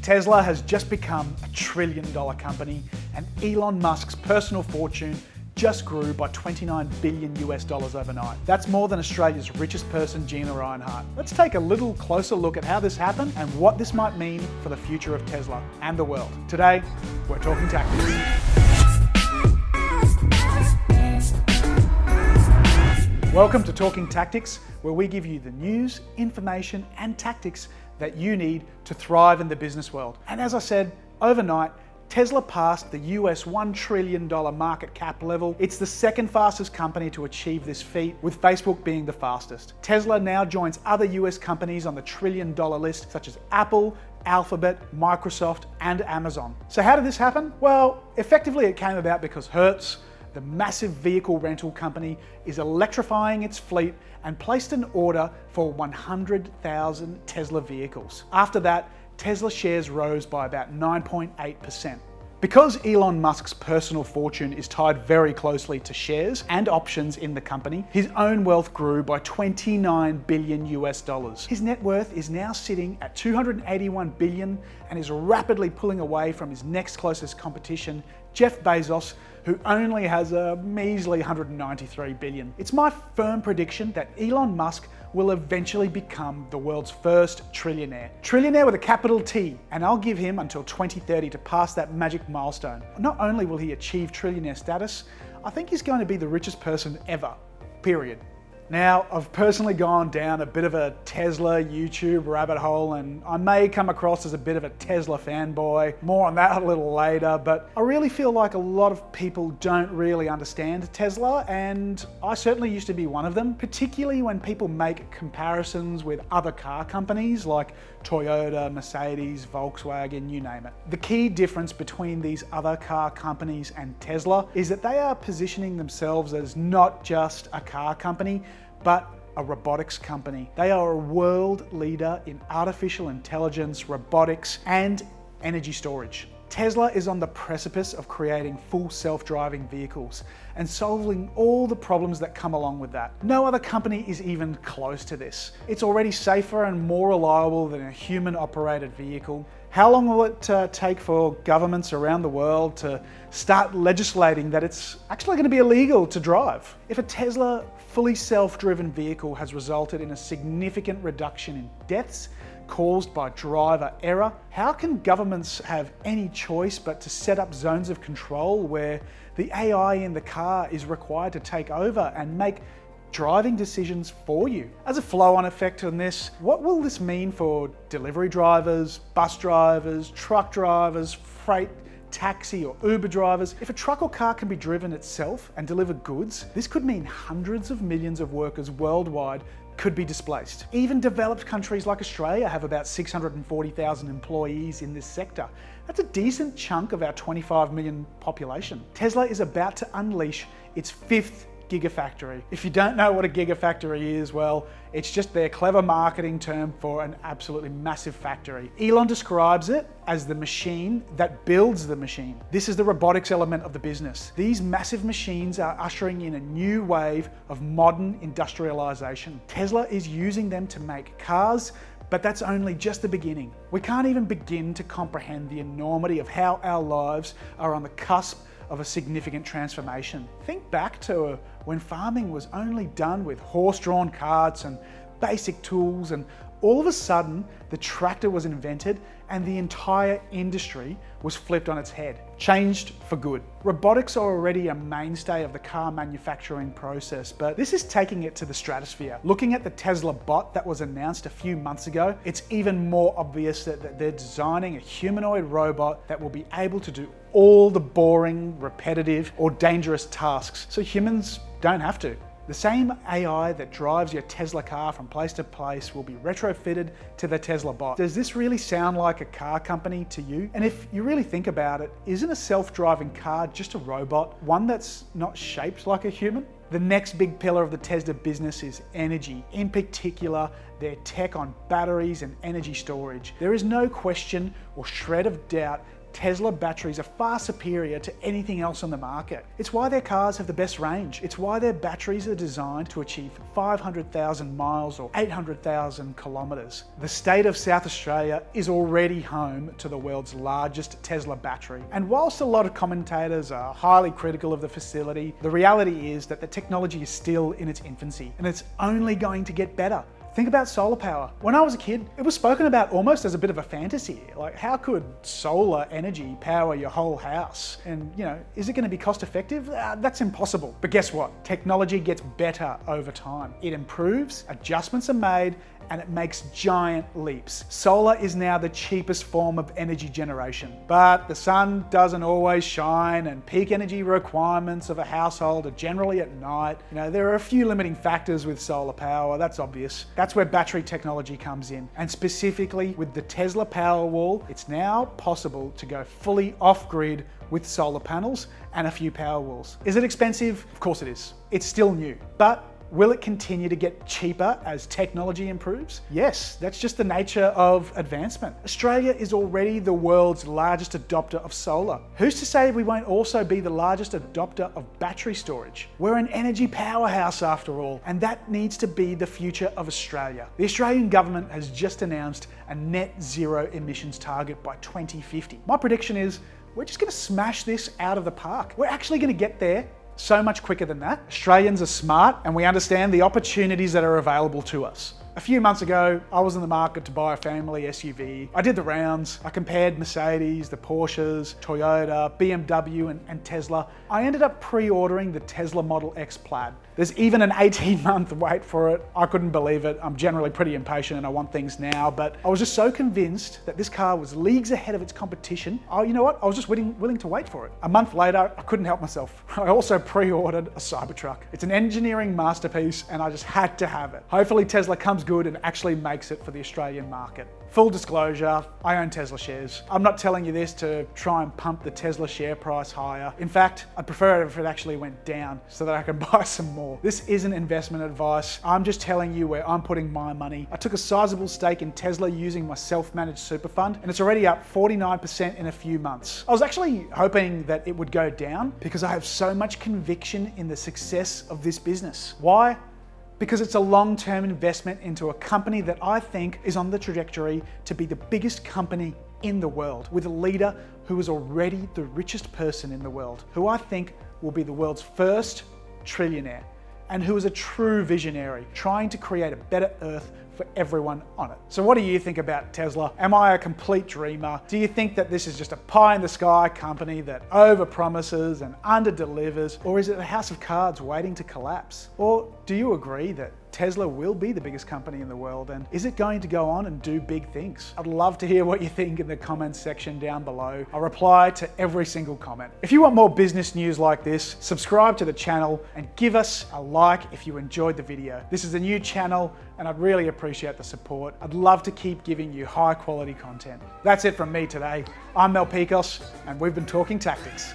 Tesla has just become a $1 trillion company, and Elon Musk's personal fortune just grew by $29 billion overnight. That's more than Australia's richest person, Gina Rinehart. Let's take a little closer look at how this happened and what this might mean for the future of Tesla and the world. Today, we're talking tactics. Welcome to Talking Tactics, where we give you the news, information, and tactics that you need to thrive in the business world. And as I said, overnight, Tesla passed the US $1 trillion market cap level. It's the second fastest company to achieve this feat, with Facebook being the fastest. Tesla now joins other US companies on the $1 trillion list, such as Apple, Alphabet, Microsoft, and Amazon. So how did this happen? Well, effectively it came about because Hertz, the massive vehicle rental company, is electrifying its fleet and placed an order for 100,000 Tesla vehicles. After that, Tesla shares rose by about 9.8%. Because Elon Musk's personal fortune is tied very closely to shares and options in the company, his own wealth grew by $29 billion. His net worth is now sitting at $281 billion and is rapidly pulling away from his next closest competition, Jeff Bezos, who only has a measly $193 billion. It's my firm prediction that Elon Musk will eventually become the world's first trillionaire. Trillionaire with a capital T, and I'll give him until 2030 to pass that magic milestone. Not only will he achieve trillionaire status, I think he's going to be the richest person ever, period. Now, I've personally gone down a bit of a Tesla YouTube rabbit hole, and I may come across as a bit of a Tesla fanboy. More on that a little later, but I really feel like a lot of people don't really understand Tesla, and I certainly used to be one of them, particularly when people make comparisons with other car companies like Toyota, Mercedes, Volkswagen, you name it. The key difference between these other car companies and Tesla is that they are positioning themselves as not just a car company, but a robotics company. They are a world leader in artificial intelligence, robotics, and energy storage. Tesla is on the precipice of creating full self-driving vehicles and solving all the problems that come along with that. No other company is even close to this. It's already safer and more reliable than a human-operated vehicle. How long will it take for governments around the world to start legislating that it's actually going to be illegal to drive? If a Tesla fully self-driven vehicle has resulted in a significant reduction in deaths caused by driver error, how can governments have any choice but to set up zones of control where the AI in the car is required to take over and make driving decisions for you? As a flow-on effect on this, what will this mean for delivery drivers, bus drivers, truck drivers, freight, taxi or Uber drivers? If a truck or car can be driven itself and deliver goods, this could mean hundreds of millions of workers worldwide could be displaced. Even developed countries like Australia have about 640,000 employees in this sector. That's a decent chunk of our 25 million population. Tesla is about to unleash its fifth Gigafactory. If you don't know what a Gigafactory is, well, it's just their clever marketing term for an absolutely massive factory. Elon describes it as the machine that builds the machine. This is the robotics element of the business. These massive machines are ushering in a new wave of modern industrialization. Tesla is using them to make cars, but that's only just the beginning. We can't even begin to comprehend the enormity of how our lives are on the cusp of a significant transformation. Think back to when farming was only done with horse-drawn carts and basic tools, and all of a sudden the tractor was invented and the entire industry was flipped on its head, changed for good. Robotics are already a mainstay of the car manufacturing process, but this is taking it to the stratosphere. Looking at the Tesla bot that was announced a few months ago, it's even more obvious that they're designing a humanoid robot that will be able to do all the boring, repetitive, or dangerous tasks, so humans don't have to. The same AI that drives your Tesla car from place to place will be retrofitted to the Tesla bot. Does this really sound like a car company to you? And if you really think about it, isn't a self-driving car just a robot, one that's not shaped like a human? The next big pillar of the Tesla business is energy, in particular their tech on batteries and energy storage. There is no question or shred of doubt Tesla batteries are far superior to anything else on the market. It's why their cars have the best range. It's why their batteries are designed to achieve 500,000 miles or 800,000 kilometers. The state of South Australia is already home to the world's largest Tesla battery. And whilst a lot of commentators are highly critical of the facility, the reality is that the technology is still in its infancy and it's only going to get better. Think about solar power. When I was a kid, it was spoken about almost as a bit of a fantasy. Like, how could solar energy power your whole house? And, is it going to be cost effective? That's impossible. But guess what? Technology gets better over time. It improves, adjustments are made, and it makes giant leaps. Solar is now the cheapest form of energy generation, but the sun doesn't always shine, and peak energy requirements of a household are generally at night. There are a few limiting factors with solar power, that's obvious. That's where battery technology comes in. And specifically with the Tesla Powerwall, it's now possible to go fully off-grid with solar panels and a few Powerwalls. Is it expensive? Of course it is. It's still new, but will it continue to get cheaper as technology improves? Yes, that's just the nature of advancement. Australia is already the world's largest adopter of solar. Who's to say we won't also be the largest adopter of battery storage? We're an energy powerhouse after all, and that needs to be the future of Australia. The Australian government has just announced a net zero emissions target by 2050. My prediction is we're just gonna smash this out of the park. We're actually gonna get there so much quicker than that. Australians are smart and we understand the opportunities that are available to us. A few months ago, I was in the market to buy a family SUV. I did the rounds. I compared Mercedes, the Porsches, Toyota, BMW, and Tesla. I ended up pre-ordering the Tesla Model X Plaid. There's even an 18-month wait for it. I couldn't believe it. I'm generally pretty impatient and I want things now, but I was just so convinced that this car was leagues ahead of its competition. Oh, you know what? I was just willing to wait for it. A month later, I couldn't help myself. I also pre-ordered a Cybertruck. It's an engineering masterpiece and I just had to have it. Hopefully Tesla comes good and actually makes it for the Australian market. Full disclosure, I own Tesla shares. I'm not telling you this to try and pump the Tesla share price higher. In fact, I'd prefer it if it actually went down so that I can buy some more. This isn't investment advice. I'm just telling you where I'm putting my money. I took a sizable stake in Tesla using my self-managed super fund, and it's already up 49% in a few months. I was actually hoping that it would go down because I have so much conviction in the success of this business. Why? Because it's a long-term investment into a company that I think is on the trajectory to be the biggest company in the world, with a leader who is already the richest person in the world, who I think will be the world's first trillionaire, and who is a true visionary, trying to create a better earth for everyone on it. So what do you think about Tesla? Am I a complete dreamer? Do you think that this is just a pie-in-the-sky company that over-promises and under-delivers? Or is it a house of cards waiting to collapse? Or do you agree that Tesla will be the biggest company in the world, and is it going to go on and do big things? I'd love to hear what you think in the comments section down below. I'll reply to every single comment. If you want more business news like this, subscribe to the channel and give us a like if you enjoyed the video. This is a new channel and I'd really appreciate the support. I'd love to keep giving you high quality content. That's it from me today. I'm Mel Pikos and we've been talking tactics.